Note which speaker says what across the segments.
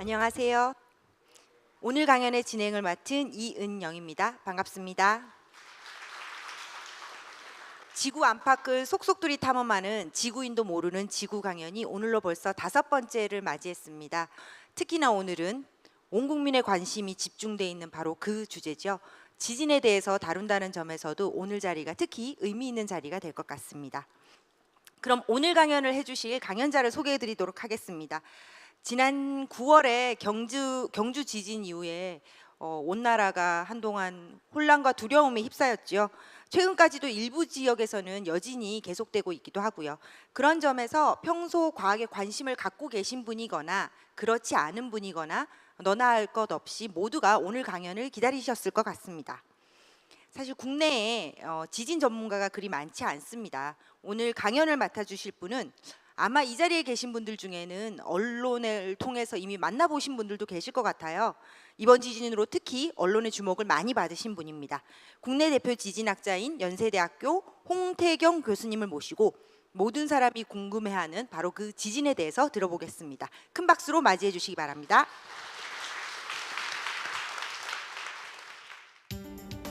Speaker 1: 안녕하세요. 오늘 강연의 진행을 맡은 이은영입니다. 반갑습니다. 지구 안팎을 속속들이 탐험하는 지구인도 모르는 지구 강연이 오늘로 벌써 5번째를 맞이했습니다. 특히나 오늘은 온 국민의 관심이 집중돼 있는 바로 그 주제죠. 지진에 대해서 다룬다는 점에서도 오늘 자리가 특히 의미 있는 자리가 될 것 같습니다. 그럼 오늘 강연을 해주실 강연자를 소개해 드리도록 하겠습니다. 지난 9월에 경주 지진 이후에 온 나라가 한동안 혼란과 두려움에 휩싸였죠. 최근까지도 일부 지역에서는 여진이 계속되고 있기도 하고요. 그런 점에서 평소 과학에 관심을 갖고 계신 분이거나 그렇지 않은 분이거나 너나 할 것 없이 모두가 오늘 강연을 기다리셨을 것 같습니다. 사실 국내에 지진 전문가가 그리 많지 않습니다. 오늘 강연을 맡아주실 분은 아마 이 자리에 계신 분들 중에는 언론을 통해서 이미 만나보신 분들도 계실 것 같아요. 이번 지진으로 특히 언론의 주목을 많이 받으신 분입니다. 국내 대표 지진학자인 연세대학교 홍태경 교수님을 모시고 모든 사람이 궁금해하는 바로 그 지진에 대해서 들어보겠습니다. 큰 박수로 맞이해 주시기 바랍니다.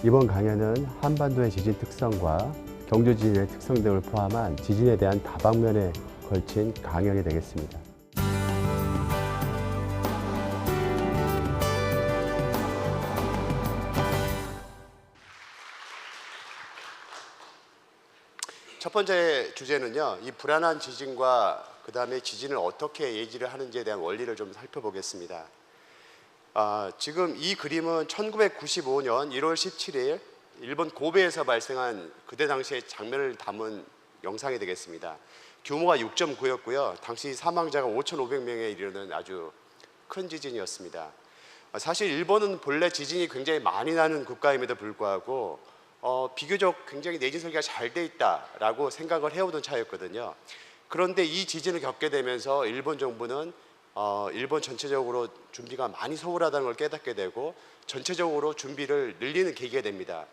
Speaker 2: 이번 강연은 한반도의 지진 특성과 경주 지진의 특성 등을 포함한 지진에 대한 다방면에 걸친 강연이 되겠습니다.
Speaker 3: 첫 번째 주제는요, 이 불안한 지진과 그 다음에 지진을 어떻게 예지를 하는지에 대한 원리를 좀 살펴보겠습니다. 지금 이 그림은 1995년 1월 17일 일본 고베에서 발생한 그때 당시의 장면을 담은 영상이 되겠습니다. 규모가 6.9였고요. 당시 사망자가 5,500명에 이르는 아주 큰 지진이었습니다. 사실 일본은 본래 지진이 굉장히 많이 나는 국가임에도 불구하고 비교적 굉장히 내진 설계가 잘 돼 있다라고 생각을 해오던 차였거든요. 그런데 이 지진을 겪게 되면서 일본 정부는 일본 전체적으로 준비가 많이 소홀하다는 걸 깨닫게 되고 전체적으로 준비를 늘리는 계기가 됩니다.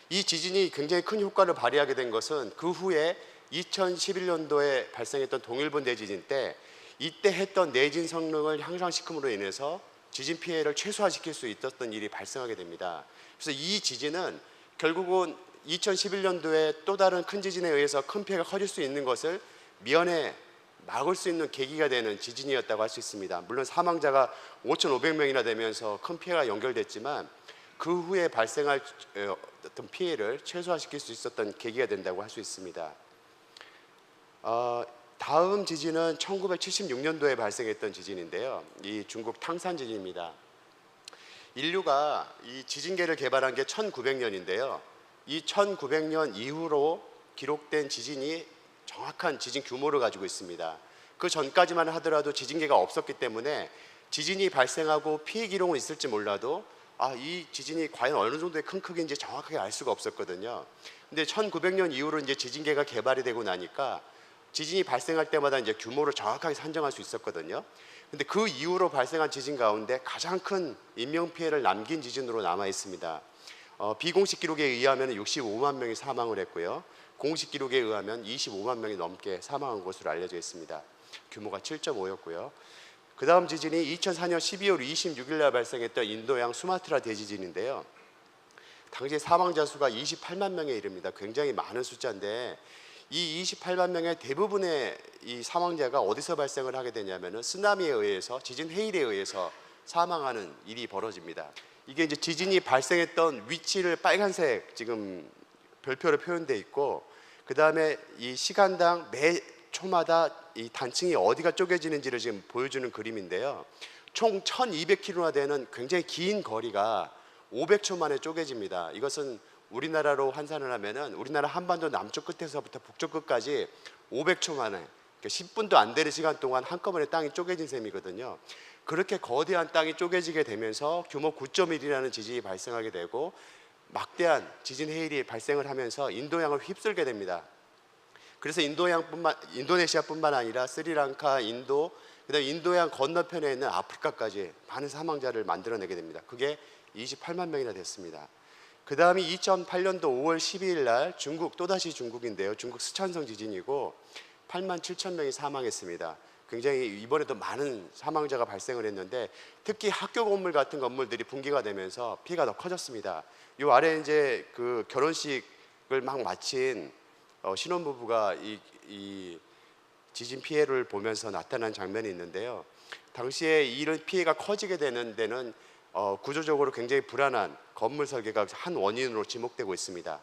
Speaker 3: 이 지진이 굉장히 큰 효과를 발휘하게 된 것은 그 후에 2011년도에 발생했던 동일본 대지진 때 이때 했던 내진 성능을 향상시킴으로 인해서 지진 피해를 최소화시킬 수 있었던 일이 발생하게 됩니다. 그래서 이 지진은 결국은 2011년도에 또 다른 큰 지진에 의해서 큰 피해가 커질 수 있는 것을 미연에 막을 수 있는 계기가 되는 지진이었다고 할 수 있습니다. 물론 사망자가 5,500명이나 되면서 큰 피해가 연결됐지만 그 후에 발생할 어떤 피해를 최소화시킬 수 있었던 계기가 된다고 할 수 있습니다. 다음 지진은 1976년도에 발생했던 지진인데요. 이 중국 탕산 지진입니다. 인류가 이 지진계를 개발한 게 1900년인데요. 이 1900년 이후로 기록된 지진이 정확한 지진 규모를 가지고 있습니다. 그 전까지만 하더라도 지진계가 없었기 때문에 지진이 발생하고 피해 기록은 있을지 몰라도 이 지진이 과연 어느 정도의 큰 크기인지 정확하게 알 수가 없었거든요. 근데 1900년 이후로 이제 지진계가 개발이 되고 나니까 지진이 발생할 때마다 이제 규모를 정확하게 산정할 수 있었거든요. 근데 그 이후로 발생한 지진 가운데 가장 큰 인명 피해를 남긴 지진으로 남아 있습니다. 비공식 기록에 의하면 65만 명이 사망을 했고요. 공식 기록에 의하면 25만 명이 넘게 사망한 것으로 알려져 있습니다. 규모가 7.5였고요. 그 다음 지진이 2004년 12월 26일 날 발생했던 인도양 수마트라 대지진인데요. 당시 사망자 수가 28만 명에 이릅니다. 굉장히 많은 숫자인데 이 28만 명의 대부분의 이 사망자가 어디서 발생을 하게 되냐면은 쓰나미에 의해서 지진 해일에 의해서 사망하는 일이 벌어집니다. 이게 이제 지진이 발생했던 위치를 빨간색 지금 별표로 표현되어 있고 그 다음에 이 시간당 매 초마다 이 단층이 어디가 쪼개지는지를 지금 보여주는 그림인데요. 총 1200km나 되는 굉장히 긴 거리가 500초 만에 쪼개집니다. 이것은 우리나라로 환산을 하면은 우리나라 한반도 남쪽 끝에서부터 북쪽 끝까지 500초 만에 그러니까 10분도 안 되는 시간 동안 한꺼번에 땅이 쪼개진 셈이거든요. 그렇게 거대한 땅이 쪼개지게 되면서 규모 9.1이라는 지진이 발생하게 되고 막대한 지진 해일이 발생을 하면서 인도양을 휩쓸게 됩니다. 그래서 인도네시아뿐만 아니라 스리랑카, 인도, 그다음에 인도양 건너편에 있는 아프리카까지 많은 사망자를 만들어내게 됩니다. 그게 28만 명이나 됐습니다. 그 다음이 2008년도 5월 12일 날 중국, 또다시 중국인데요. 중국 스촨성 지진이고 8만 7천 명이 사망했습니다. 굉장히 이번에도 많은 사망자가 발생을 했는데 특히 학교 건물 같은 건물들이 붕괴가 되면서 피해가 더 커졌습니다. 이 아래 이제 그 결혼식을 막 마친 신혼부부가 이 지진 피해를 보면서 나타난 장면이 있는데요. 당시에 이런 피해가 커지게 되는 데는 구조적으로 굉장히 불안한 건물 설계가 한 원인으로 지목되고 있습니다.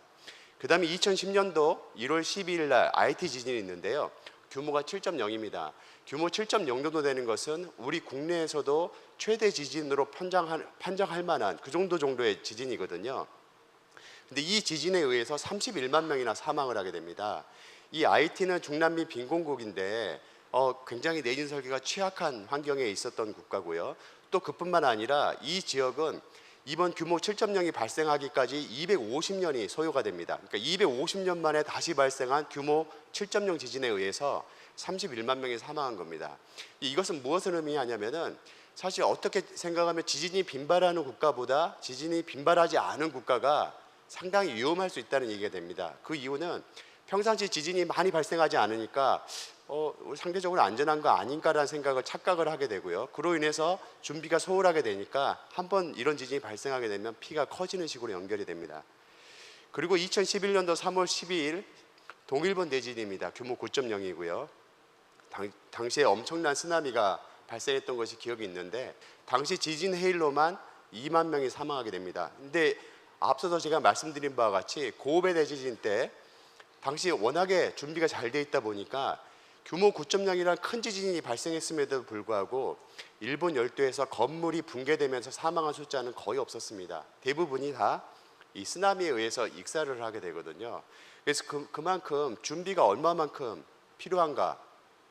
Speaker 3: 그 다음에 2010년도 1월 12일 날 IT 지진이 있는데요. 규모가 7.0입니다. 규모 7.0 정도 되는 것은 우리 국내에서도 최대 지진으로 판정할 만한 그 정도의 지진이거든요. 근데 이 지진에 의해서 31만 명이나 사망을 하게 됩니다. 이 IT는 중남미 빈곤국인데 굉장히 내진 설계가 취약한 환경에 있었던 국가고요. 또 그뿐만 아니라 이 지역은 이번 규모 7.0이 발생하기까지 250년이 소요가 됩니다. 그러니까 250년 만에 다시 발생한 규모 7.0 지진에 의해서 31만 명이 사망한 겁니다. 이것은 무엇을 의미하냐면은 사실 어떻게 생각하면 지진이 빈발하는 국가보다 지진이 빈발하지 않은 국가가 상당히 위험할 수 있다는 얘기가 됩니다. 그 이유는 평상시 지진이 많이 발생하지 않으니까 상대적으로 안전한 거 아닌가라는 생각을 착각을 하게 되고요. 그로 인해서 준비가 소홀하게 되니까 한번 이런 지진이 발생하게 되면 피가 커지는 식으로 연결이 됩니다. 그리고 2011년도 3월 12일 동일본 대지진입니다. 규모 9.0이고요. 당시에 엄청난 쓰나미가 발생했던 것이 기억이 있는데 당시 지진 해일로만 2만 명이 사망하게 됩니다. 근데 앞서서 제가 말씀드린 바와 같이 고베 대지진 때 당시 워낙에 준비가 잘 돼 있다 보니까 규모 9.0이란 큰 지진이 발생했음에도 불구하고 일본 열도에서 건물이 붕괴되면서 사망한 숫자는 거의 없었습니다. 대부분이 다 이 쓰나미에 의해서 익사를 하게 되거든요. 그래서 그만큼 준비가 얼마만큼 필요한가,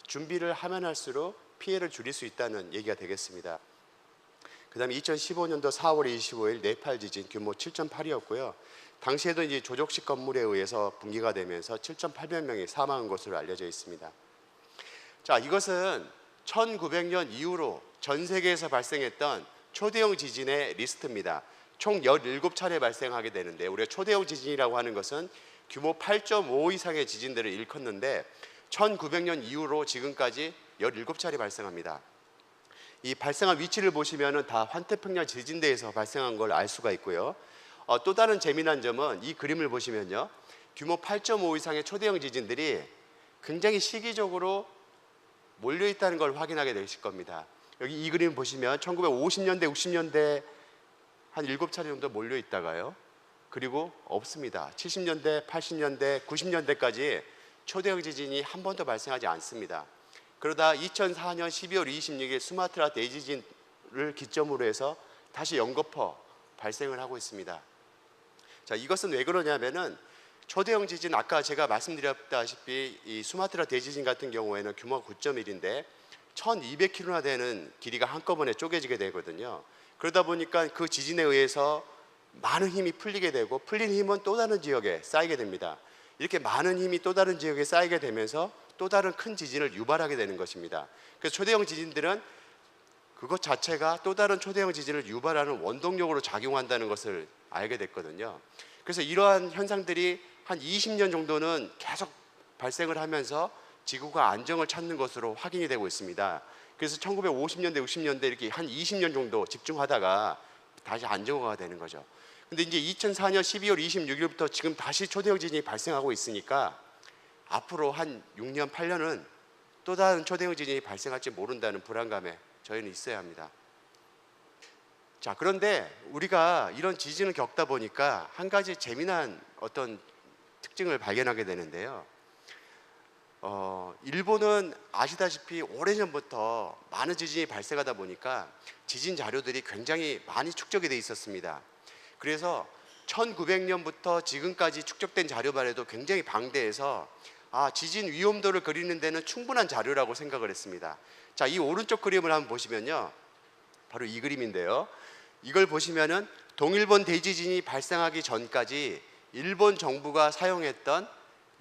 Speaker 3: 준비를 하면 할수록 피해를 줄일 수 있다는 얘기가 되겠습니다. 그 다음에 2015년도 4월 25일 네팔 지진 규모 7.8이었고요. 당시에도 이제 조적식 건물에 의해서 붕괴가 되면서 7,800명이 사망한 것으로 알려져 있습니다. 자, 이것은 1900년 이후로 전 세계에서 발생했던 초대형 지진의 리스트입니다. 총 17차례 발생하게 되는데 우리가 초대형 지진이라고 하는 것은 규모 8.5 이상의 지진들을 일컫는데 1900년 이후로 지금까지 17차례 발생합니다. 이 발생한 위치를 보시면 다 환태평양 지진대에서 발생한 걸 알 수가 있고요. 또 다른 재미난 점은 이 그림을 보시면요. 규모 8.5 이상의 초대형 지진들이 굉장히 시기적으로 몰려있다는 걸 확인하게 되실 겁니다. 여기 이 그림 보시면 1950년대, 60년대 한 7차례 정도 몰려있다가요. 그리고 없습니다. 70년대, 80년대, 90년대까지 초대형 지진이 한 번도 발생하지 않습니다. 그러다 2004년 12월 26일 수마트라 대지진을 기점으로 해서 다시 연거푸 발생을 하고 있습니다. 자, 이것은 왜 그러냐면은 초대형 지진 아까 제가 말씀드렸다시피 이 수마트라 대지진 같은 경우에는 규모가 9.1인데 1200km나 되는 길이가 한꺼번에 쪼개지게 되거든요. 그러다 보니까 그 지진에 의해서 많은 힘이 풀리게 되고 풀린 힘은 또 다른 지역에 쌓이게 됩니다. 이렇게 많은 힘이 또 다른 지역에 쌓이게 되면서 또 다른 큰 지진을 유발하게 되는 것입니다. 그래서 초대형 지진들은 그것 자체가 또 다른 초대형 지진을 유발하는 원동력으로 작용한다는 것을 알게 됐거든요. 그래서 이러한 현상들이 한 20년 정도는 계속 발생을 하면서 지구가 안정을 찾는 것으로 확인이 되고 있습니다. 그래서 1950년대, 60년대 이렇게 한 20년 정도 집중하다가 다시 안정화가 되는 거죠. 근데 이제 2004년 12월 26일부터 지금 다시 초대형 지진이 발생하고 있으니까 앞으로 한 6년, 8년은 또 다른 초대형 지진이 발생할지 모른다는 불안감에 저희는 있어야 합니다. 자, 그런데 우리가 이런 지진을 겪다 보니까 한 가지 재미난 어떤 특징을 발견하게 되는데요. 일본은 아시다시피 오래전부터 많은 지진이 발생하다 보니까 지진 자료들이 굉장히 많이 축적이 돼 있었습니다. 그래서 1900년부터 지금까지 축적된 자료만 해도 굉장히 방대해서 지진 위험도를 그리는 데는 충분한 자료라고 생각을 했습니다. 자, 이 오른쪽 그림을 한번 보시면요. 바로 이 그림인데요. 이걸 보시면은 동일본 대지진이 발생하기 전까지 일본 정부가 사용했던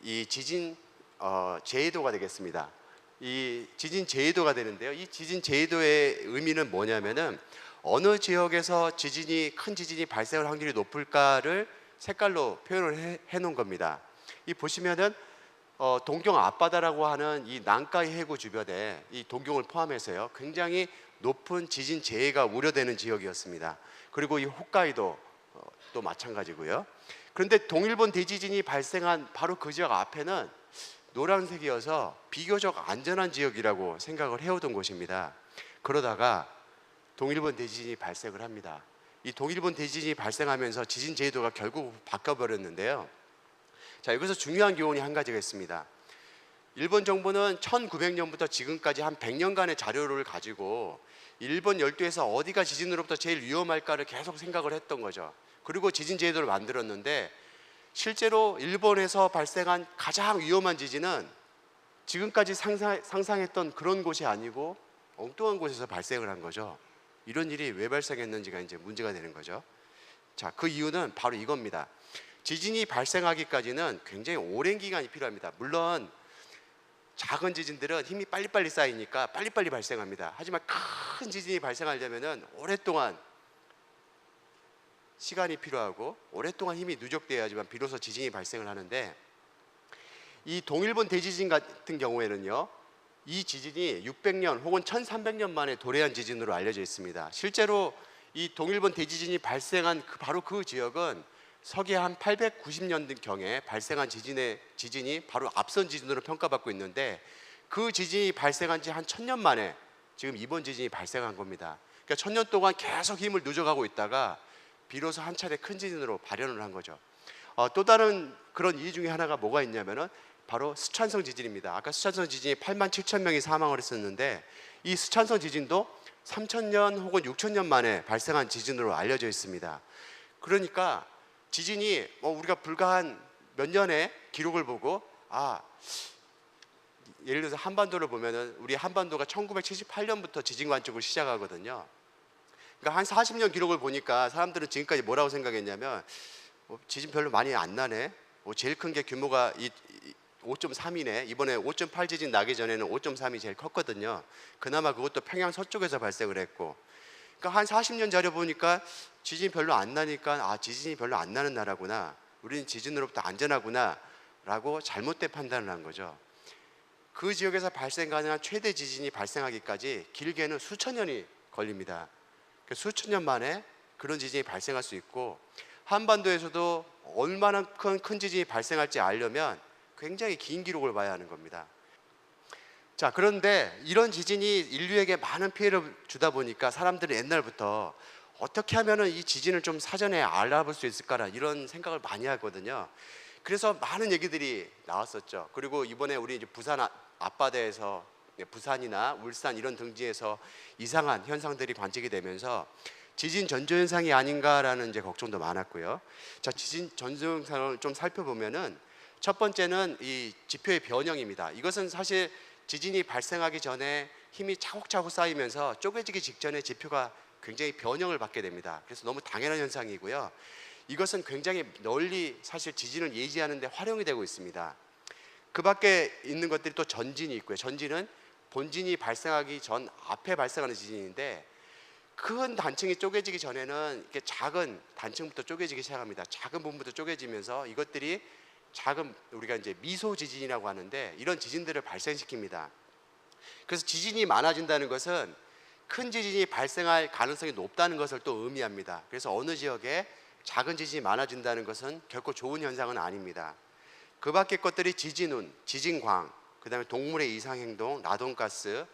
Speaker 3: 이 지진 제해도가 되겠습니다. 이 지진 제해도가 되는데요. 이 지진 제해도의 의미는 뭐냐면은 어느 지역에서 큰 지진이 발생할 확률이 높을까를 색깔로 표현을 해 놓은 겁니다. 이 보시면은 동경 앞바다라고 하는 이 난카이 해구 주변에 이 동경을 포함해서요 굉장히 높은 지진 재해가 우려되는 지역이었습니다. 그리고 이 홋카이도 또 마찬가지고요. 그런데 동일본 대지진이 발생한 바로 그 지역 앞에는 노란색이어서 비교적 안전한 지역이라고 생각을 해오던 곳입니다. 그러다가 동일본 대지진이 발생을 합니다. 이 동일본 대지진이 발생하면서 지진 제도가 결국 바뀌어버렸는데요. 자, 여기서 중요한 교훈이 한 가지가 있습니다. 일본 정부는 1900년부터 지금까지 한 100년간의 자료를 가지고 일본 열도에서 어디가 지진으로부터 제일 위험할까를 계속 생각을 했던 거죠. 그리고 지진 제도를 만들었는데 실제로 일본에서 발생한 가장 위험한 지진은 지금까지 상상했던 그런 곳이 아니고 엉뚱한 곳에서 발생을 한 거죠. 이런 일이 왜 발생했는지가 이제 문제가 되는 거죠. 자, 그 이유는 바로 이겁니다. 지진이 발생하기까지는 굉장히 오랜 기간이 필요합니다. 물론 작은 지진들은 힘이 빨리빨리 쌓이니까 빨리빨리 발생합니다. 하지만 큰 지진이 발생하려면 오랫동안 시간이 필요하고 오랫동안 힘이 누적되어야지만 비로소 지진이 발생을 하는데, 이 동일본 대지진 같은 경우에는요 이 지진이 600년 혹은 1300년 만에 도래한 지진으로 알려져 있습니다. 실제로 이 동일본 대지진이 발생한 바로 그 지역은 서기 한 890년경에 발생한 지진이 바로 앞선 지진으로 평가받고 있는데, 그 지진이 발생한 지 한 1000년 만에 지금 이번 지진이 발생한 겁니다. 그러니까 1000년 동안 계속 힘을 누적하고 있다가 비로소 한 차례 큰 지진으로 발현을 한 거죠. 또 다른 그런 이유 중에 하나가 뭐가 있냐면은 바로 스촨성 지진입니다. 아까 스촨성 지진이 8만 7천 명이 사망을 했었는데, 이 스촨성 지진도 3000년 혹은 6000년 만에 발생한 지진으로 알려져 있습니다. 그러니까 지진이 우리가 불과 한 몇 년의 기록을 보고 예를 들어서 한반도를 보면은 우리 한반도가 1978년부터 지진 관측을 시작하거든요. 그러니까 한 40년 기록을 보니까 사람들은 지금까지 뭐라고 생각했냐면 지진 별로 많이 안 나네. 제일 큰 게 규모가 5.3이네. 이번에 5.8 지진 나기 전에는 5.3이 제일 컸거든요. 그나마 그것도 평양 서쪽에서 발생을 했고, 그러니까 한 40년 자료 보니까 지진이 별로 안 나니까 지진이 별로 안 나는 나라구나, 우리는 지진으로부터 안전하구나 라고 잘못된 판단을 한 거죠. 그 지역에서 발생 가능한 최대 지진이 발생하기까지 길게는 수천 년이 걸립니다. 수천 년 만에 그런 지진이 발생할 수 있고, 한반도에서도 얼마나 큰 지진이 발생할지 알려면 굉장히 긴 기록을 봐야 하는 겁니다. 자, 그런데 이런 지진이 인류에게 많은 피해를 주다 보니까 사람들은 옛날부터 어떻게 하면은 이 지진을 좀 사전에 알아볼 수 있을까라 이런 생각을 많이 하거든요. 그래서 많은 얘기들이 나왔었죠. 그리고 이번에 우리 이제 부산 앞바다에서, 부산이나 울산 이런 등지에서 이상한 현상들이 관측이 되면서 지진 전조 현상이 아닌가라는 이제 걱정도 많았고요. 자, 지진 전조 현상을 좀 살펴보면은 첫 번째는 이 지표의 변형입니다. 이것은 사실 지진이 발생하기 전에 힘이 차곡차곡 쌓이면서 쪼개지기 직전에 지표가 굉장히 변형을 받게 됩니다. 그래서 너무 당연한 현상이고요. 이것은 굉장히 널리 사실 지진을 예지하는 데 활용이 되고 있습니다. 그 밖에 있는 것들이 또 전진이 있고요. 전진은 본진이 발생하기 전 앞에 발생하는 지진인데, 큰 단층이 쪼개지기 전에는 이렇게 작은 단층부터 쪼개지기 시작합니다. 작은 부분부터 쪼개지면서 이것들이 작은, 우리가 이제 미소 지진이라고 하는데, 이런 지진들을 발생시킵니다. 그래서 지진이 많아진다는 것은 큰 지진이 발생할 가능성이 높다는 것을 또 의미합니다. 그래서 어느 지역에 작은 지진이 많아진다는 것은 결코 좋은 현상은 아닙니다. 그 밖의 것들이 지진운, 지진광, 그 다음에 동물의 이상행동, 라돈가스.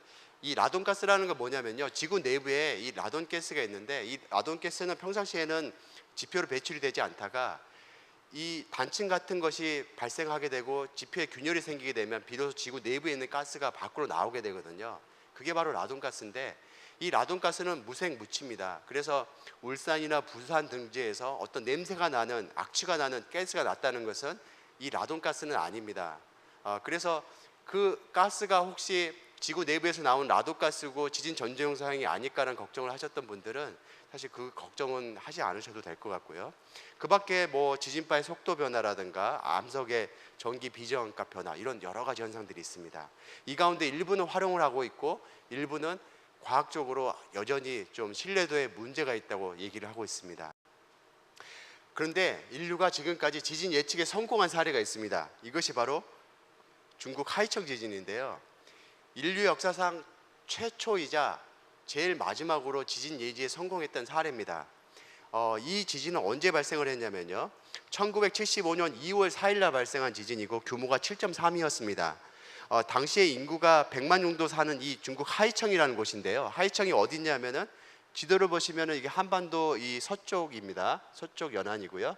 Speaker 3: 이 라돈가스라는 건 뭐냐면요, 지구 내부에 이 라돈가스가 있는데, 이 라돈가스는 평상시에는 지표로 배출이 되지 않다가 이 단층 같은 것이 발생하게 되고 지표에 균열이 생기게 되면 비로소 지구 내부에 있는 가스가 밖으로 나오게 되거든요. 그게 바로 라돈가스인데, 이 라돈가스는 무색무취입니다. 그래서 울산이나 부산 등지에서 어떤 냄새가 나는, 악취가 나는 가스가 났다는 것은 이 라돈가스는 아닙니다. 그래서 그 가스가 혹시 지구 내부에서 나온 라돈가스고 지진 전조 현상이 아닐까라는 걱정을 하셨던 분들은 사실 그 걱정은 하지 않으셔도 될 것 같고요. 그 밖에 뭐 지진파의 속도 변화라든가 암석의 전기 비저항값 변화, 이런 여러 가지 현상들이 있습니다. 이 가운데 일부는 활용을 하고 있고 일부는 과학적으로 여전히 좀 신뢰도에 문제가 있다고 얘기를 하고 있습니다. 그런데 인류가 지금까지 지진 예측에 성공한 사례가 있습니다. 이것이 바로 중국 하이청 지진인데요. 인류 역사상 최초이자 제일 마지막으로 지진 예지에 성공했던 사례입니다. 이 지진은 언제 발생을 했냐면요. 1975년 2월 4일 날 발생한 지진이고 규모가 7.3이었습니다. 당시에 인구가 100만 정도 사는 이 중국 하이청이라는 곳인데요. 하이청이 어디 있냐면은 지도를 보시면은 이게 한반도 이 서쪽입니다. 서쪽 연안이고요.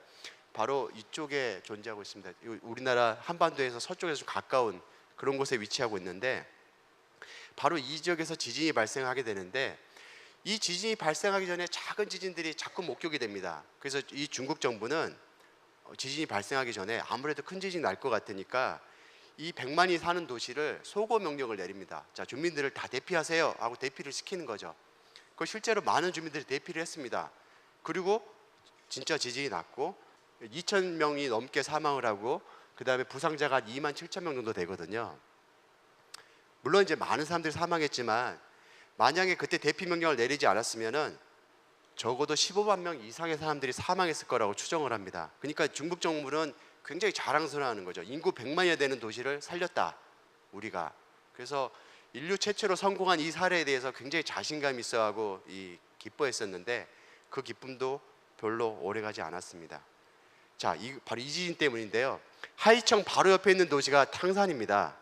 Speaker 3: 바로 이쪽에 존재하고 있습니다. 우리나라 한반도에서 서쪽에서 좀 가까운 그런 곳에 위치하고 있는데 바로 이 지역에서 지진이 발생하게 되는데 이 지진이 발생하기 전에 작은 지진들이 자꾸 목격이 됩니다. 그래서 이 중국 정부는 지진이 발생하기 전에 아무래도 큰 지진이 날 것 같으니까 이 100만이 사는 도시를 소거 명령을 내립니다. 자, 주민들을 다 대피하세요 하고 대피를 시키는 거죠. 그 실제로 많은 주민들이 대피를 했습니다. 그리고 진짜 지진이 났고 2,000명이 넘게 사망을 하고 그 다음에 부상자가 2만 7천 명 정도 되거든요. 물론 이제 많은 사람들이 사망했지만 만약에 그때 대피 명령을 내리지 않았으면은 적어도 15만 명 이상의 사람들이 사망했을 거라고 추정을 합니다. 그러니까 중국 정부는 굉장히 자랑스러워하는 거죠. 인구 100만이 되는 도시를 살렸다 우리가. 그래서 인류 최초로 성공한 이 사례에 대해서 굉장히 자신감 있어하고 기뻐했었는데 그 기쁨도 별로 오래가지 않았습니다. 자, 바로 이 지진 때문인데요. 하이청 바로 옆에 있는 도시가 탕산입니다.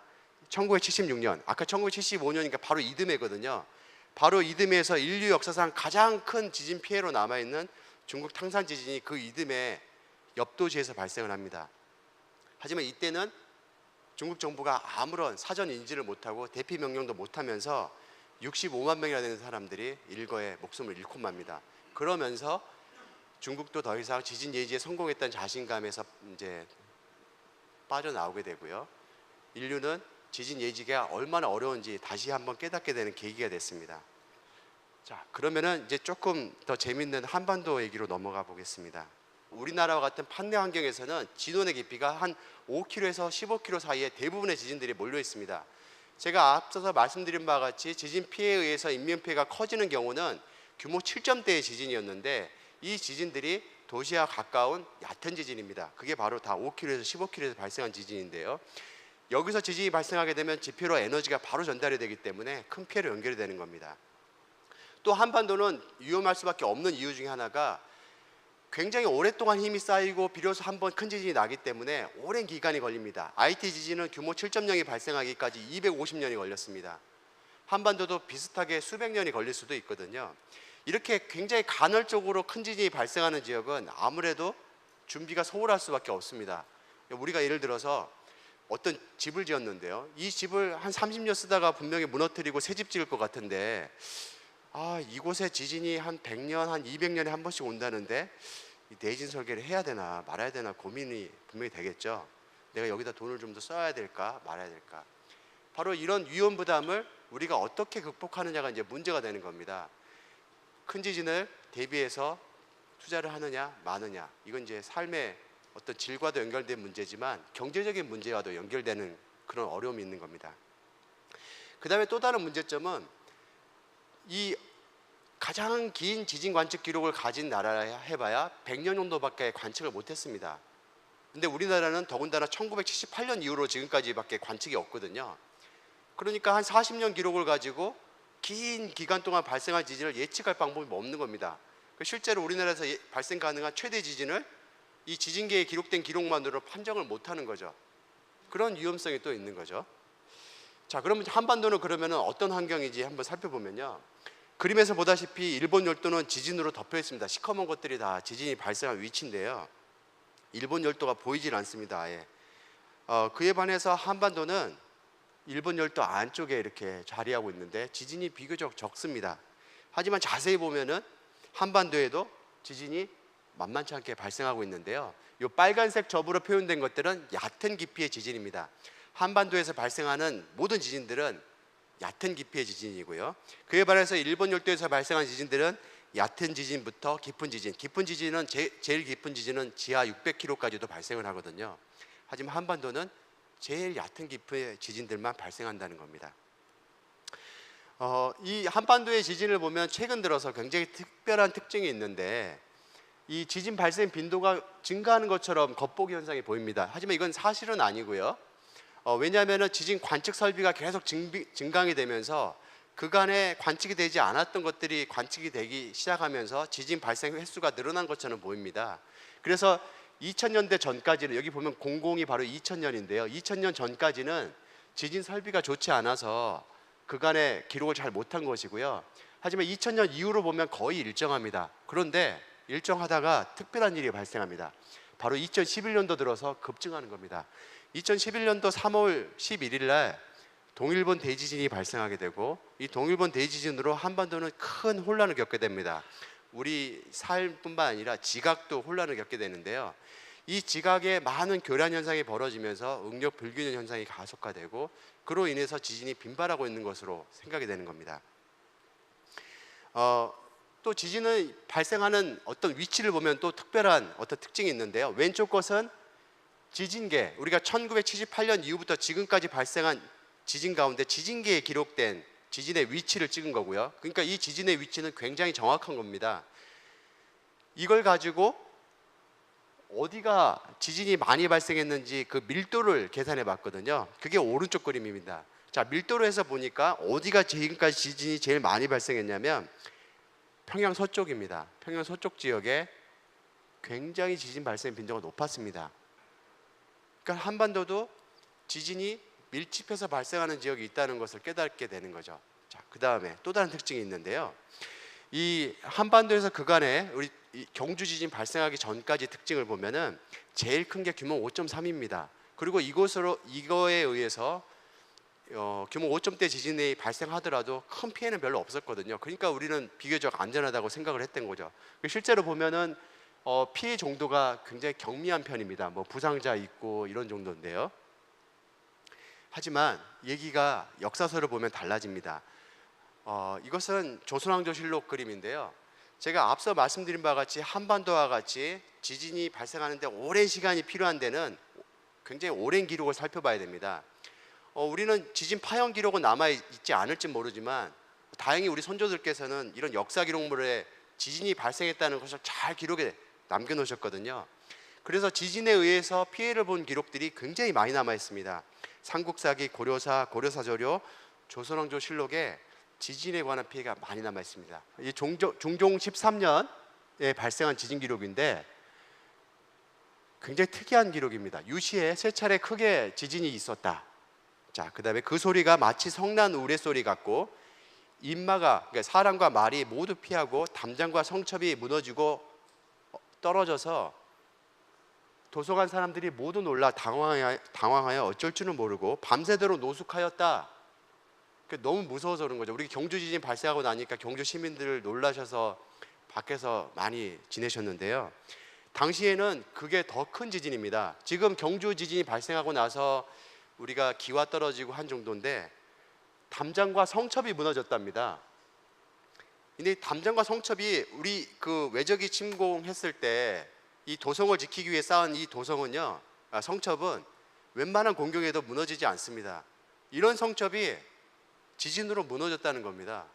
Speaker 3: 1976년, 아까 1975년이니까 바로 이듬해거든요. 바로 이듬해에서 인류 역사상 가장 큰 지진 피해로 남아있는 중국 탕산 지진이 그 이듬해 옆 도시에서 발생을 합니다. 하지만 이때는 중국 정부가 아무런 사전 인지를 못하고 대피 명령도 못하면서 65만 명이나 되는 사람들이 일거에 목숨을 잃고 맙니다. 그러면서 중국도 더 이상 지진 예지에 성공했다는 자신감에서 이제 빠져나오게 되고요. 인류는 지진 예지가 얼마나 어려운지 다시 한번 깨닫게 되는 계기가 됐습니다. 자, 그러면은 이제 조금 더 재밌는 한반도 얘기로 넘어가 보겠습니다. 우리나라와 같은 판내 환경에서는 진원의 깊이가 한 5km에서 15km 사이에 대부분의 지진들이 몰려 있습니다. 제가 앞서서 말씀드린 바와 같이 지진 피해에 의해서 인명피해가 커지는 경우는 규모 7점대의 지진이었는데 이 지진들이 도시와 가까운 얕은 지진입니다. 그게 바로 다 5km에서 15km에서 발생한 지진인데요. 여기서 지진이 발생하게 되면 지표로 에너지가 바로 전달이 되기 때문에 큰 피해로 연결이 되는 겁니다. 또 한반도는 위험할 수밖에 없는 이유 중에 하나가 굉장히 오랫동안 힘이 쌓이고 비로소 한 번 큰 지진이 나기 때문에 오랜 기간이 걸립니다. IT 지진은 규모 7.0이 발생하기까지 250년이 걸렸습니다. 한반도도 비슷하게 수백 년이 걸릴 수도 있거든요. 이렇게 굉장히 간헐적으로 큰 지진이 발생하는 지역은 아무래도 준비가 소홀할 수밖에 없습니다. 우리가 예를 들어서 어떤 집을 지었는데요. 이 집을 한 30년 쓰다가 분명히 무너뜨리고 새 집 지을 것 같은데 이곳에 지진이 한 100년, 한 200년에 한 번씩 온다는데 이 내진 설계를 해야 되나 말아야 되나 고민이 분명히 되겠죠. 내가 여기다 돈을 좀 더 써야 될까 말아야 될까. 바로 이런 위험 부담을 우리가 어떻게 극복하느냐가 이제 문제가 되는 겁니다. 큰 지진을 대비해서 투자를 하느냐 마느냐, 이건 이제 삶의 어떤 질과도 연결된 문제지만 경제적인 문제와도 연결되는 그런 어려움이 있는 겁니다. 그 다음에 또 다른 문제점은 이 가장 긴 지진 관측 기록을 가진 나라라 해봐야 100년 정도밖에 관측을 못했습니다. 근데 우리나라는 더군다나 1978년 이후로 지금까지밖에 관측이 없거든요. 그러니까 한 40년 기록을 가지고 긴 기간 동안 발생할 지진을 예측할 방법이 없는 겁니다. 실제로 우리나라에서 발생 가능한 최대 지진을 이 지진계에 기록된 기록만으로 판정을 못하는 거죠. 그런 위험성이 또 있는 거죠. 자, 그러면 한반도는 그러면 어떤 환경인지 한번 살펴보면요. 그림에서 보다시피 일본 열도는 지진으로 덮여 있습니다. 시커먼 것들이 다 지진이 발생한 위치인데요. 일본 열도가 보이질 않습니다. 아예. 그에 반해서 한반도는 일본 열도 안쪽에 이렇게 자리하고 있는데 지진이 비교적 적습니다. 하지만 자세히 보면은 한반도에도 지진이 만만치 않게 발생하고 있는데요. 이 빨간색 접으로 표현된 것들은 얕은 깊이의 지진입니다. 한반도에서 발생하는 모든 지진들은 얕은 깊이의 지진이고요. 그에 반해서 일본 열도에서 발생한 지진들은 얕은 지진부터 깊은 지진, 깊은 지진은 제일 깊은 지진은 지하 600km까지도 발생을 하거든요. 하지만 한반도는 제일 얕은 깊이의 지진들만 발생한다는 겁니다. 이 한반도의 지진을 보면 최근 들어서 굉장히 특별한 특징이 있는데 이 지진 발생 빈도가 증가하는 것처럼 겉보기 현상이 보입니다. 하지만 이건 사실은 아니고요. 왜냐하면 지진 관측 설비가 계속 증강이 되면서 그간에 관측이 되지 않았던 것들이 관측이 되기 시작하면서 지진 발생 횟수가 늘어난 것처럼 보입니다. 그래서 2000년대 전까지는, 여기 보면 00이 바로 2000년인데요. 2000년 전까지는 지진 설비가 좋지 않아서 그간에 기록을 잘 못한 것이고요. 하지만 2000년 이후로 보면 거의 일정합니다. 그런데 일정하다가 특별한 일이 발생합니다. 바로 2011년도 들어서 급증하는 겁니다. 2011년도 3월 11일 날 동일본 대지진이 발생하게 되고, 이 동일본 대지진으로 한반도는 큰 혼란을 겪게 됩니다. 우리 삶뿐만 아니라 지각도 혼란을 겪게 되는데요. 이 지각에 많은 교란 현상이 벌어지면서 응력 불균형 현상이 가속화되고, 그로 인해서 지진이 빈발하고 있는 것으로 생각이 되는 겁니다. 또 지진을 발생하는 어떤 위치를 보면 또 특별한 어떤 특징이 있는데요. 왼쪽 것은 지진계, 우리가 1978년 이후부터 지금까지 발생한 지진 가운데 지진계에 기록된 지진의 위치를 찍은 거고요. 그러니까 이 지진의 위치는 굉장히 정확한 겁니다. 이걸 가지고 어디가 지진이 많이 발생했는지 그 밀도를 계산해 봤거든요. 그게 오른쪽 그림입니다. 자, 밀도로 해서 보니까 어디가 지금까지 지진이 제일 많이 발생했냐면 평양 서쪽입니다. 평양 서쪽 지역에 굉장히 지진 발생 빈도가 높았습니다. 그러니까 한반도도 지진이 밀집해서 발생하는 지역이 있다는 것을 깨닫게 되는 거죠. 자, 그 다음에 또 다른 특징이 있는데요. 이 한반도에서 그간에 우리 경주 지진 발생하기 전까지 특징을 보면은 제일 큰 게 규모 5.3입니다. 그리고 이거에 의해서 규모 5점대 지진이 발생하더라도 큰 피해는 별로 없었거든요. 그러니까 우리는 비교적 안전하다고 생각을 했던 거죠. 실제로 보면은 피해 정도가 굉장히 경미한 편입니다. 뭐 부상자 있고 이런 정도인데요. 하지만 얘기가 역사서를 보면 달라집니다. 이것은 조선왕조실록 그림인데요. 제가 앞서 말씀드린 바와 같이 한반도와 같이 지진이 발생하는데 오랜 시간이 필요한 데는 굉장히 오랜 기록을 살펴봐야 됩니다. 우리는 지진 파형 기록은 남아있지 않을지 모르지만 다행히 우리 선조들께서는 이런 역사 기록물에 지진이 발생했다는 것을 잘 기록에 남겨놓으셨거든요. 그래서 지진에 의해서 피해를 본 기록들이 굉장히 많이 남아있습니다. 삼국사기, 고려사, 고려사조료, 조선왕조실록에 지진에 관한 피해가 많이 남아있습니다. 이 중종 13년에 발생한 지진 기록인데 굉장히 특이한 기록입니다. 유시에 3차례 크게 지진이 있었다. 자, 그 다음에 그 소리가 마치 성난 우레소리 같고 인마가, 그러니까 사람과 말이 모두 피하고 담장과 성첩이 무너지고 떨어져서 도서관 사람들이 모두 놀라 당황하여 어쩔 줄은 모르고 밤새도록 노숙하였다. 너무 무서워서 그런 거죠. 우리 경주 지진 발생하고 나니까 경주 시민들 놀라셔서 밖에서 많이 지내셨는데요. 당시에는 그게 더 큰 지진입니다. 지금 경주 지진이 발생하고 나서 우리가 기와 떨어지고 한 정도인데 담장과 성첩이 무너졌답니다. 근데 담장과 성첩이 우리 그 외적이 침공했을 때 이 도성을 지키기 위해 쌓은 이 도성은요, 성첩은 웬만한 공격에도 무너지지 않습니다. 이런 성첩이 지진으로 무너졌다는 겁니다.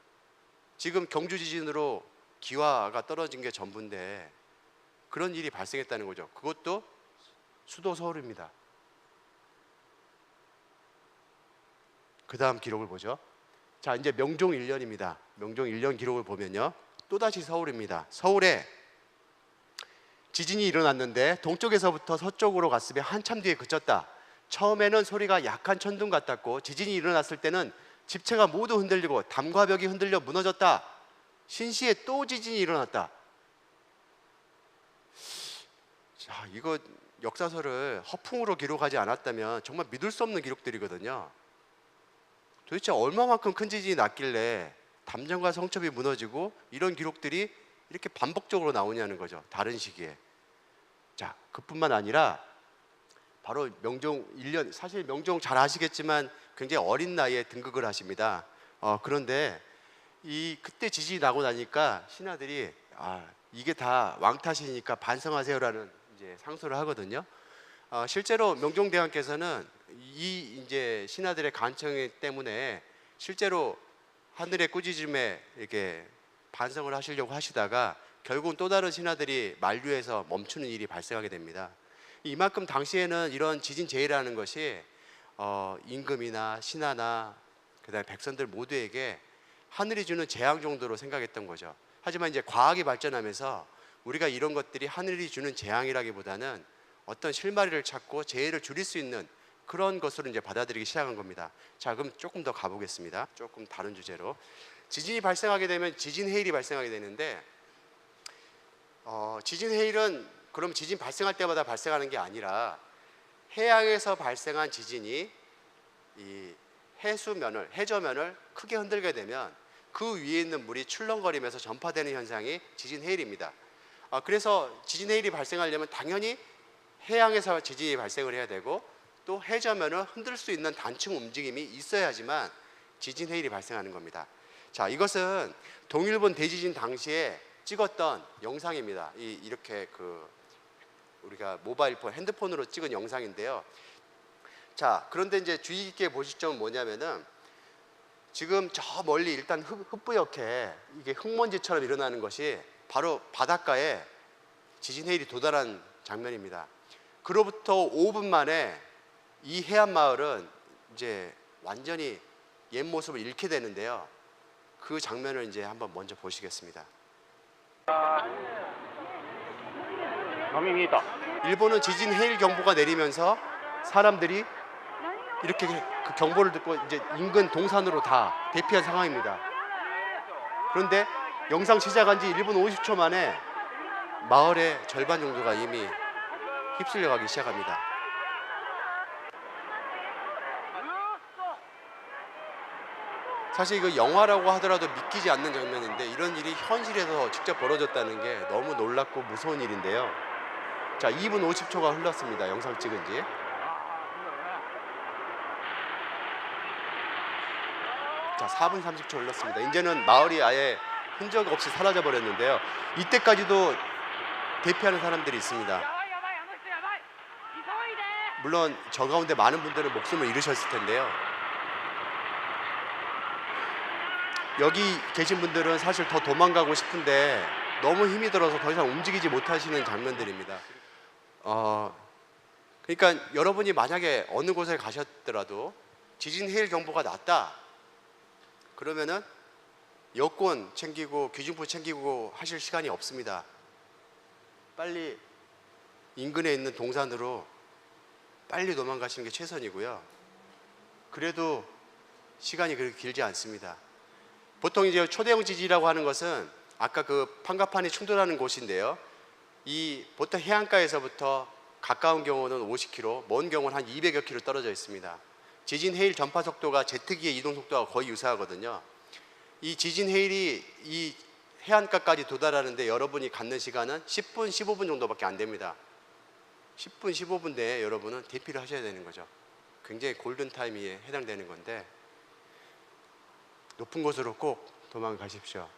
Speaker 3: 지금 경주 지진으로 기와가 떨어진 게 전부인데 그런 일이 발생했다는 거죠. 그것도 수도 서울입니다. 그 다음 기록을 보죠. 자, 이제 명종 1년입니다. 명종 1년 기록을 보면요, 또다시 서울입니다. 서울에 지진이 일어났는데 동쪽에서부터 서쪽으로 갔으며 한참 뒤에 그쳤다. 처음에는 소리가 약한 천둥 같았고 지진이 일어났을 때는 집체가 모두 흔들리고 담과 벽이 흔들려 무너졌다. 신시에 또 지진이 일어났다. 자, 이거 역사서를 허풍으로 기록하지 않았다면 정말 믿을 수 없는 기록들이거든요. 도대체 얼마만큼 큰 지진이 났길래 담장과 성첩이 무너지고 이런 기록들이 이렇게 반복적으로 나오냐는 거죠. 다른 시기에. 자, 그뿐만 아니라 바로 명종 1년, 사실 명종 잘 아시겠지만 굉장히 어린 나이에 등극을 하십니다. 그런데 그때 지진이 나고 나니까 신하들이 이게 다 왕 탓이니까 반성하세요라는 이제 상소를 하거든요. 실제로 명종대왕께서는 이 이제 신하들의 간청 때문에 실제로 하늘의 꾸짖음에 이렇게 반성을 하시려고 하시다가 결국은 또 다른 신하들이 만류해서 멈추는 일이 발생하게 됩니다. 이만큼 당시에는 이런 지진 재해라는 것이 임금이나 신하나 그다음에 백성들 모두에게 하늘이 주는 재앙 정도로 생각했던 거죠. 하지만 이제 과학이 발전하면서 우리가 이런 것들이 하늘이 주는 재앙이라기보다는 어떤 실마리를 찾고 재해를 줄일 수 있는 그런 것으로 이제 받아들이기 시작한 겁니다. 자, 그럼 조금 더 가보겠습니다. 조금 다른 주제로. 지진이 발생하게 되면 지진 해일이 발생하게 되는데 지진 해일은 그럼 지진 발생할 때마다 발생하는 게 아니라 해양에서 발생한 지진이 이 해저면을 크게 흔들게 되면 그 위에 있는 물이 출렁거리면서 전파되는 현상이 지진 해일입니다. 그래서 지진 해일이 발생하려면 당연히 해양에서 지진이 발생을 해야 되고 또 해저면을 흔들 수 있는 단층 움직임이 있어야지만 지진 해일이 발생하는 겁니다. 자, 이것은 동일본 대지진 당시에 찍었던 영상입니다. 이렇게 우리가 모바일폰, 핸드폰으로 찍은 영상인데요. 자, 그런데 이제 주의 깊게 보실 점은 뭐냐면은 지금 저 멀리 일단 흩뿌옇게 이게 흙먼지처럼 일어나는 것이 바로 바닷가에 지진 해일이 도달한 장면입니다. 그로부터 5분 만에 이 해안 마을은 이제 완전히 옛 모습을 잃게 되는데요. 그 장면을 이제 한번 먼저 보시겠습니다. 일본은 지진 해일 경보가 내리면서 사람들이 이렇게 그 경보를 듣고 이제 인근 동산으로 다 대피한 상황입니다. 그런데 영상 시작한 지 1분 50초 만에 마을의 절반 정도가 이미 휩쓸려 가기 시작합니다. 사실 이거 영화라고 하더라도 믿기지 않는 장면인데 이런 일이 현실에서 직접 벌어졌다는 게 너무 놀랍고 무서운 일인데요. 자, 2분 50초가 흘렀습니다. 영상 찍은 지. 자, 4분 30초 흘렀습니다. 이제는 마을이 아예 흔적 없이 사라져 버렸는데요. 이때까지도 대피하는 사람들이 있습니다. 물론 저 가운데 많은 분들은 목숨을 잃으셨을 텐데요. 여기 계신 분들은 사실 더 도망가고 싶은데 너무 힘이 들어서 더 이상 움직이지 못하시는 장면들입니다. 그러니까 여러분이 만약에 어느 곳에 가셨더라도 지진 해일 경보가 났다 그러면은 여권 챙기고 귀중품 챙기고 하실 시간이 없습니다. 빨리 인근에 있는 동산으로 빨리 도망가시는 게 최선이고요. 그래도 시간이 그렇게 길지 않습니다. 보통 이제 초대형 지진이라고 하는 것은 아까 그 판가판이 충돌하는 곳인데요. 이 보통 해안가에서부터 가까운 경우는 50km, 먼 경우는 한 200여 km 떨어져 있습니다. 지진 해일 전파 속도가 제트기의 이동 속도와 거의 유사하거든요. 이 지진 해일이 이 해안가까지 도달하는데 여러분이 갖는 시간은 10분, 15분 정도밖에 안 됩니다. 10분, 15분 내에 여러분은 대피를 하셔야 되는 거죠. 굉장히 골든타임에 해당되는 건데 높은 곳으로 꼭 도망가십시오.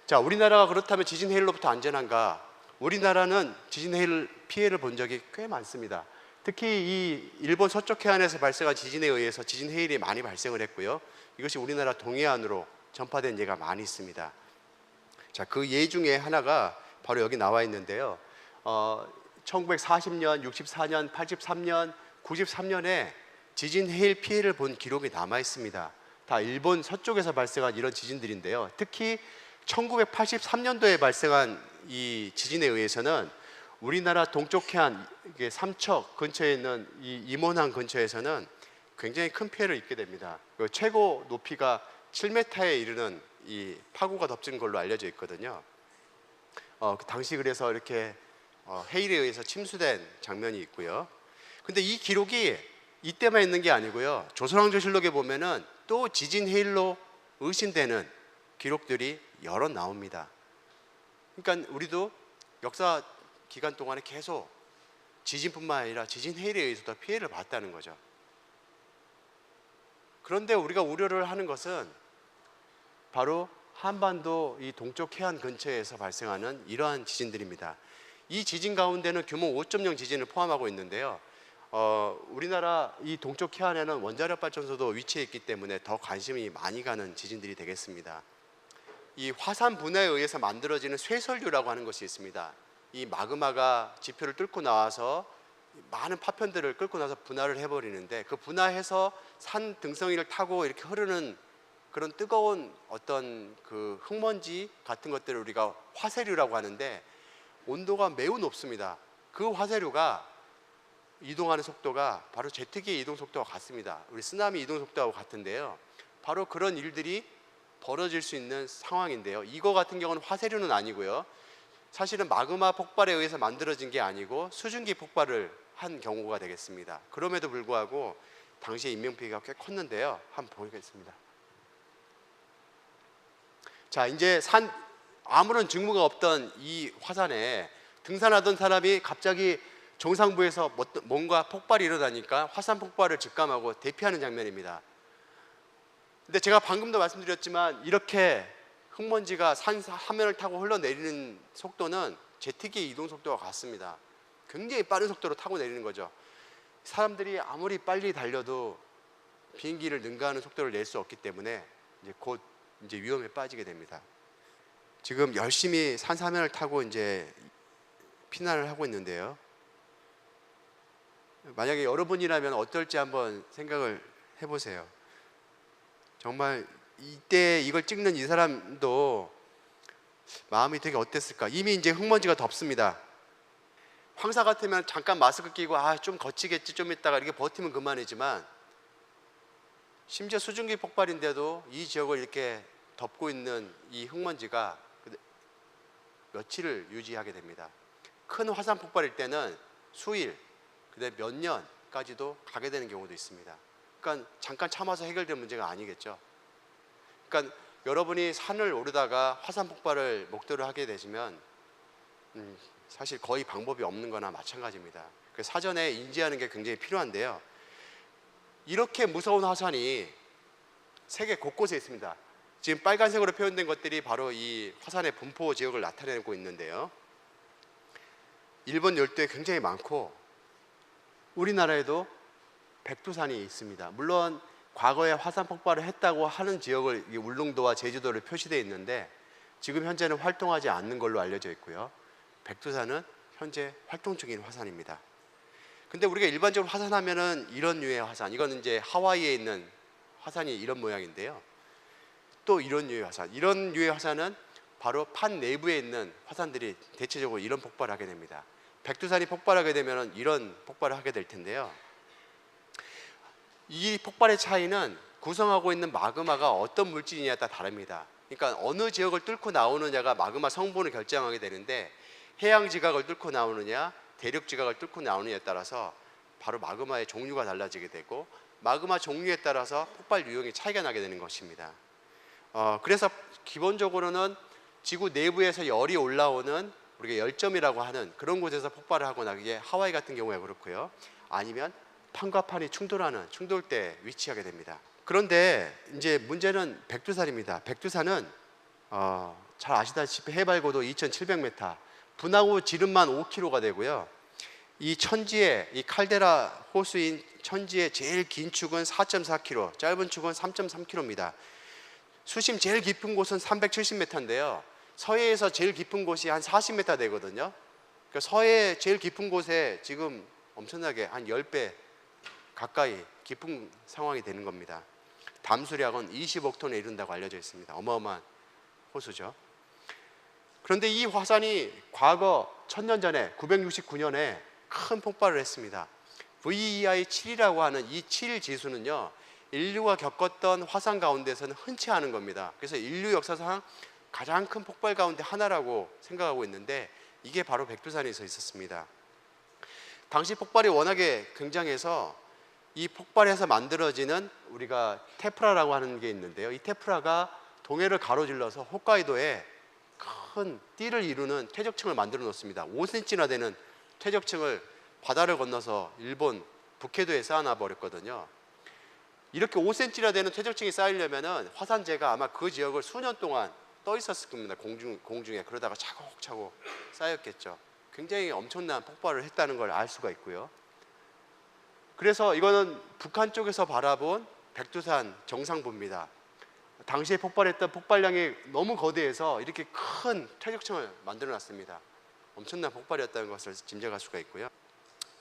Speaker 3: 자, 우리나라가 그렇다면 지진 해일로부터 안전한가? 우리나라는 지진 해일 피해를 본 적이 꽤 많습니다. 특히 이 일본 서쪽 해안에서 발생한 지진에 의해서 지진 해일이 많이 발생을 했고요. 이것이 우리나라 동해안으로 전파된 예가 많이 있습니다. 자, 그 예 중에 하나가 바로 여기 나와 있는데요. 1940년, 64년, 83년, 93년에 지진 해일 피해를 본 기록이 남아 있습니다. 다 일본 서쪽에서 발생한 이런 지진들인데요. 특히 1983년도에 발생한 이 지진에 의해서는 우리나라 동쪽 해안 삼척 근처에 있는 이 임원항 근처에서는 굉장히 큰 피해를 입게 됩니다. 최고 높이가 7m에 이르는 이 파고가 덮친 걸로 알려져 있거든요. 그 당시 그래서 이렇게 해일에 의해서 침수된 장면이 있고요. 근데 이 기록이 이때만 있는 게 아니고요. 조선왕조실록에 보면은 또 지진 해일로 의심되는 기록들이 여러 나옵니다. 그러니까 우리도 역사 기간 동안에 계속 지진뿐만 아니라 지진 해일에 의해서도 피해를 봤다는 거죠. 그런데 우리가 우려를 하는 것은 바로 한반도 이 동쪽 해안 근처에서 발생하는 이러한 지진들입니다. 이 지진 가운데는 규모 5.0 지진을 포함하고 있는데요. 우리나라 이 동쪽 해안에는 원자력 발전소도 위치해 있기 때문에 더 관심이 많이 가는 지진들이 되겠습니다. 이 화산 분해에 의해서 만들어지는 쇠설류라고 하는 것이 있습니다. 이 마그마가 지표를 뚫고 나와서 많은 파편들을 끌고 나서 분화를 해버리는데, 그 분화해서 산 등성이를 타고 이렇게 흐르는 그런 뜨거운 어떤 그 흙먼지 같은 것들을 우리가 화쇄류라고 하는데, 온도가 매우 높습니다. 그 화쇄류가 이동하는 속도가 바로 제트기의 이동 속도와 같습니다. 우리 쓰나미 이동 속도하고 같은데요. 바로 그런 일들이 벌어질 수 있는 상황인데요. 이거 같은 경우는 화쇄류는 아니고요. 사실은 마그마 폭발에 의해서 만들어진 게 아니고 수증기 폭발을 한 경우가 되겠습니다. 그럼에도 불구하고 당시에 인명피해가 꽤 컸는데요. 한번 보겠습니다. 자, 이제 아무런 증거가 없던 이 화산에 등산하던 사람이 갑자기 정상부에서 뭔가 폭발이 일어나니까 화산 폭발을 직감하고 대피하는 장면입니다. 근데 제가 방금도 말씀드렸지만 이렇게 흙먼지가 산 하면을 타고 흘러내리는 속도는 제트기의 이동 속도와 같습니다. 굉장히 빠른 속도로 타고 내리는 거죠. 사람들이 아무리 빨리 달려도 비행기를 능가하는 속도를 낼 수 없기 때문에 곧 위험에 빠지게 됩니다. 지금 열심히 산 하면을 타고 이제 피난을 하고 있는데요. 만약에 여러분이라면 어떨지 한번 생각을 해보세요. 정말 이때 이걸 찍는 이 사람도 마음이 되게 어땠을까? 이미 이제 흙먼지가 덮습니다. 황사 같으면 잠깐 마스크 끼고 좀 거치겠지 좀 있다가 이렇게 버티면 그만이지만, 심지어 수증기 폭발인데도 이 지역을 이렇게 덮고 있는 이 흙먼지가 며칠을 유지하게 됩니다. 큰 화산 폭발일 때는 수일, 그다음에 몇 년까지도 가게 되는 경우도 있습니다. 그러니까 잠깐 참아서 해결될 문제가 아니겠죠. 그러니까 여러분이 산을 오르다가 화산 폭발을 목도를 하게 되시면 사실 거의 방법이 없는 거나 마찬가지입니다. 그래서 사전에 인지하는 게 굉장히 필요한데요. 이렇게 무서운 화산이 세계 곳곳에 있습니다. 지금 빨간색으로 표현된 것들이 바로 이 화산의 분포 지역을 나타내고 있는데요. 일본 열도에 굉장히 많고 우리나라에도 백두산이 있습니다. 물론 과거에 화산 폭발을 했다고 하는 지역을 울릉도와 제주도를 표시되어 있는데 지금 현재는 활동하지 않는 걸로 알려져 있고요. 백두산은 현재 활동 중인 화산입니다. 근데 우리가 일반적으로 화산하면은 이런 류의 화산, 이거는 이제 하와이에 있는 화산이 이런 모양인데요. 또 이런 류의 화산, 이런 류의 화산은 바로 판 내부에 있는 화산들이 대체적으로 이런 폭발을 하게 됩니다. 백두산이 폭발하게 되면 이런 폭발을 하게 될 텐데요. 이 폭발의 차이는 구성하고 있는 마그마가 어떤 물질이냐에 따라 다릅니다. 그러니까 어느 지역을 뚫고 나오느냐가 마그마 성분을 결정하게 되는데, 해양 지각을 뚫고 나오느냐 대륙 지각을 뚫고 나오느냐에 따라서 바로 마그마의 종류가 달라지게 되고, 마그마 종류에 따라서 폭발 유형이 차이가 나게 되는 것입니다. 그래서 기본적으로는 지구 내부에서 열이 올라오는 우리가 열점이라고 하는 그런 곳에서 폭발을 하거나, 이게 하와이 같은 경우에 그렇고요. 아니면 판과 판이 충돌하는 충돌대에 위치하게 됩니다. 그런데 이제 문제는 백두산입니다. 백두산은 잘 아시다시피 해발고도 2,700m, 분화구 지름만 5km가 되고요. 이 천지의 이 칼데라 호수인 천지의 제일 긴 축은 4.4km, 짧은 축은 3.3km입니다. 수심 제일 깊은 곳은 370m인데요. 서해에서 제일 깊은 곳이 한 40m 되거든요. 그러니까 서해 제일 깊은 곳에 지금 엄청나게 한 10배 가까이 깊은 상황이 되는 겁니다. 담수량은 20억 톤에 이른다고 알려져 있습니다. 어마어마한 호수죠. 그런데 이 화산이 과거 1000년 전에 969년에 큰 폭발을 했습니다. VEI 7이라고 하는 이 7 지수는요, 인류가 겪었던 화산 가운데서는 흔치 않은 겁니다. 그래서 인류 역사상 가장 큰 폭발 가운데 하나라고 생각하고 있는데, 이게 바로 백두산에서 있었습니다. 당시 폭발이 워낙에 굉장해서 이 폭발에서 만들어지는 우리가 테프라라고 하는 게 있는데요. 이 테프라가 동해를 가로질러서 홋카이도에 큰 띠를 이루는 퇴적층을 만들어 놓습니다. 5cm나 되는 퇴적층을 바다를 건너서 일본 북해도에 쌓아놔 버렸거든요. 이렇게 5cm나 되는 퇴적층이 쌓이려면은 화산재가 아마 그 지역을 수년 동안 떠 있었을 겁니다. 공중에. 그러다가 차곡차곡 쌓였겠죠. 굉장히 엄청난 폭발을 했다는 걸 알 수가 있고요. 그래서 이거는 북한 쪽에서 바라본 백두산 정상부입니다. 당시에 폭발했던 폭발량이 너무 거대해서 이렇게 큰 퇴적층을 만들어 놨습니다. 엄청난 폭발이었다는 것을 짐작할 수가 있고요.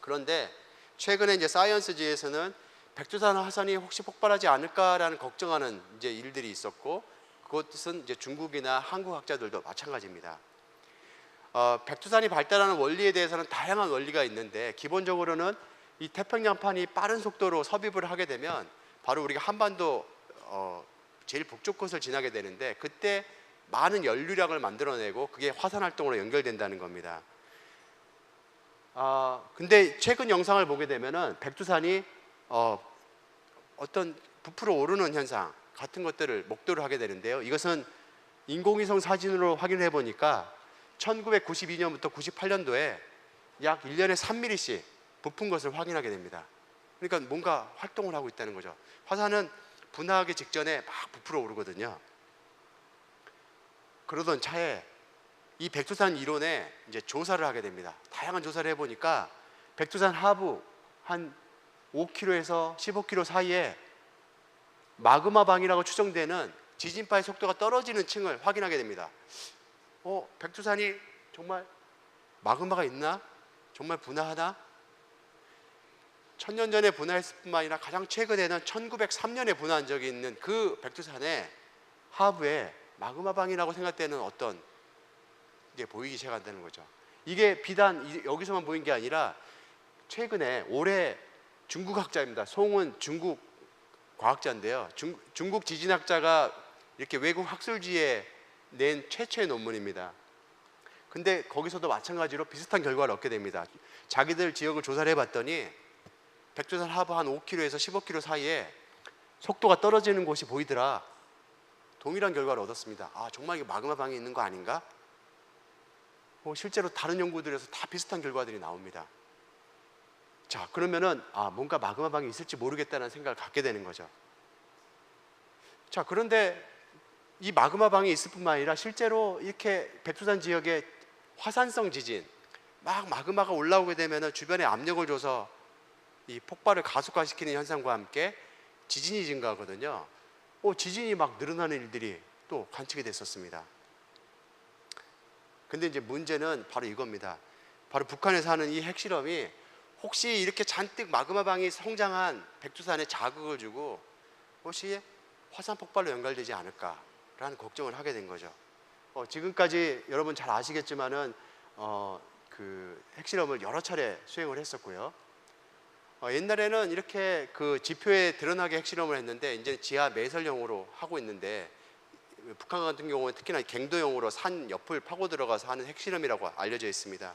Speaker 3: 그런데 최근에 이제 사이언스지에서는 백두산 화산이 혹시 폭발하지 않을까라는 걱정하는 이제 일들이 있었고, 그것은 이제 중국이나 한국 학자들도 마찬가지입니다. 백두산이 발달하는 원리에 대해서는 다양한 원리가 있는데, 기본적으로는 이 태평양판이 빠른 속도로 섭입을 하게 되면 바로 우리가 한반도 제일 북쪽 곳을 지나게 되는데, 그때 많은 연류량을 만들어내고 그게 화산 활동으로 연결된다는 겁니다. 근데 최근 영상을 보게 되면은 백두산이 어떤 부풀어 오르는 현상 같은 것들을 목도를 하게 되는데요. 이것은 인공위성 사진으로 확인해 보니까 1992년부터 98년도에 약 1년에 3mm씩 부푼 것을 확인하게 됩니다. 그러니까 뭔가 활동을 하고 있다는 거죠. 화산은 분화하기 직전에 막 부풀어 오르거든요. 그러던 차에 이 백두산 이론에 이제 조사를 하게 됩니다. 다양한 조사를 해보니까 백두산 하부 한 5km에서 15km 사이에 마그마방이라고 추정되는 지진파의 속도가 떨어지는 층을 확인하게 됩니다. 백두산이 정말 마그마가 있나? 정말 분화하나? 1000년 전에 분화했을 뿐만 아니라 가장 최근에는 1903년에 분화한 적이 있는 그 백두산의 하부에 마그마방이라고 생각되는 어떤 게 보이기 시작한다는 거죠. 이게 비단 여기서만 보인 게 아니라 최근에 올해 중국 학자입니다. 송은 중국 과학자인데요. 중국 지진학자가 이렇게 외국 학술지에 낸 최초의 논문입니다. 근데 거기서도 마찬가지로 비슷한 결과를 얻게 됩니다. 자기들 지역을 조사를 해봤더니 백두산 하부 한 5km에서 15km 사이에 속도가 떨어지는 곳이 보이더라. 동일한 결과를 얻었습니다. 정말 이게 마그마방이 있는 거 아닌가? 실제로 다른 연구들에서 다 비슷한 결과들이 나옵니다. 자, 그러면은 뭔가 마그마방이 있을지 모르겠다는 생각을 갖게 되는 거죠. 자, 그런데 이 마그마방이 있을 뿐만 아니라 실제로 이렇게 백두산 지역에 화산성 지진, 막 마그마가 올라오게 되면은 주변에 압력을 줘서 이 폭발을 가속화시키는 현상과 함께 지진이 증가하거든요. 지진이 막 늘어나는 일들이 또 관측이 됐었습니다. 근데 이제 문제는 바로 이겁니다. 바로 북한에서 하는 이 핵실험이 혹시 이렇게 잔뜩 마그마방이 성장한 백두산에 자극을 주고 혹시 화산 폭발로 연결되지 않을까라는 걱정을 하게 된 거죠. 지금까지 여러분 잘 아시겠지만은 그 핵실험을 여러 차례 수행을 했었고요. 옛날에는 이렇게 그 지표에 드러나게 핵실험을 했는데 이제 지하 매설형으로 하고 있는데, 북한 같은 경우는 특히나 갱도형으로 산 옆을 파고 들어가서 하는 핵실험이라고 알려져 있습니다.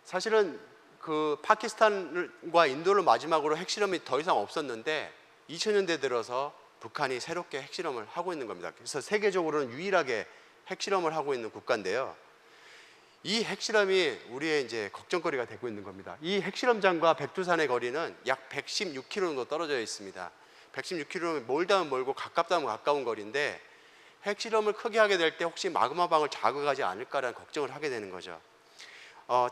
Speaker 3: 사실은 그 파키스탄과 인도를 마지막으로 핵실험이 더 이상 없었는데 2000년대 들어서 북한이 새롭게 핵실험을 하고 있는 겁니다. 그래서 세계적으로는 유일하게 핵실험을 하고 있는 국가인데요. 이 핵실험이 우리의 이제 걱정거리가 되고 있는 겁니다. 이 핵실험장과 백두산의 거리는 약 116km 정도 떨어져 있습니다. 116km면 멀다면 멀고 가깝다면 가까운 거리인데, 핵실험을 크게 하게 될 때 혹시 마그마방을 자극하지 않을까라는 걱정을 하게 되는 거죠.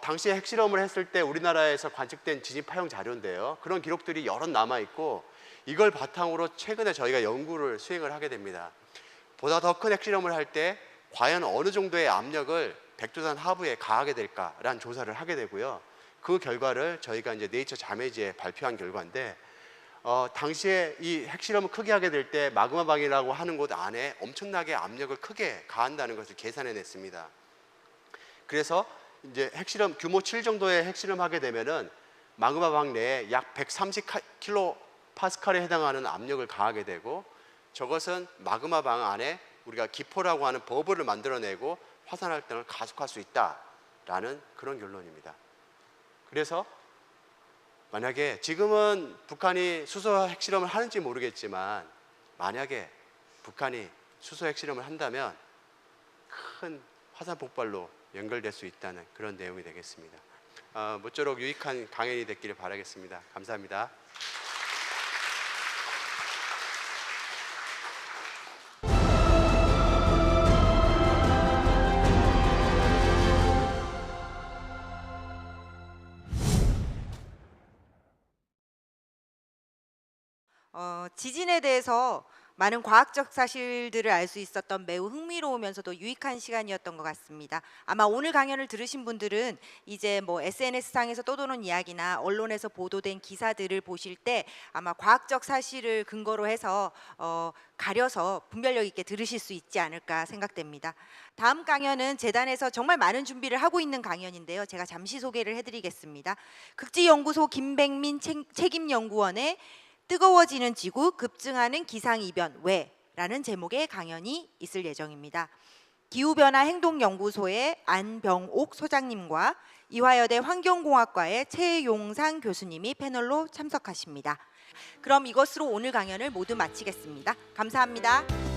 Speaker 3: 당시에 핵실험을 했을 때 우리나라에서 관측된 지진 파형 자료인데요. 그런 기록들이 여러 남아있고, 이걸 바탕으로 최근에 저희가 연구를 수행을 하게 됩니다. 보다 더 큰 핵실험을 할 때 과연 어느 정도의 압력을 백두산 하부에 가하게 될까라는 조사를 하게 되고요. 그 결과를 저희가 이제 네이처 자매지에 발표한 결과인데, 당시에 이 핵실험을 크게 하게 될 때 마그마방이라고 하는 곳 안에 엄청나게 압력을 크게 가한다는 것을 계산해 냈습니다. 그래서 이제 핵실험 규모 7 정도의 핵실험하게 되면은 마그마방 내에 약 130kPa에 해당하는 압력을 가하게 되고, 저것은 마그마방 안에 우리가 기포라고 하는 버블을 만들어내고 화산 활동을 가속할 수 있다라는 그런 결론입니다. 그래서 만약에 지금은 북한이 수소 핵실험을 하는지 모르겠지만, 만약에 북한이 수소 핵실험을 한다면 큰 화산 폭발로 연결될 수 있다는 그런 내용이 되겠습니다. 모쪼록 유익한 강연이 됐기를 바라겠습니다. 감사합니다.
Speaker 1: 지진에 대해서 많은 과학적 사실들을 알 수 있었던 매우 흥미로우면서도 유익한 시간이었던 것 같습니다. 아마 오늘 강연을 들으신 분들은 이제 뭐 SNS상에서 떠도는 이야기나 언론에서 보도된 기사들을 보실 때 아마 과학적 사실을 근거로 해서 가려서 분별력 있게 들으실 수 있지 않을까 생각됩니다. 다음 강연은 재단에서 정말 많은 준비를 하고 있는 강연인데요. 제가 잠시 소개를 해드리겠습니다. 극지연구소 김백민 책임연구원의 뜨거워지는 지구 급증하는 기상이변 왜라는 제목의 강연이 있을 예정입니다. 기후변화 행동연구소의 안병옥 소장님과 이화여대 환경공학과의 최용상 교수님이 패널로 참석하십니다. 그럼 이것으로 오늘 강연을 모두 마치겠습니다. 감사합니다.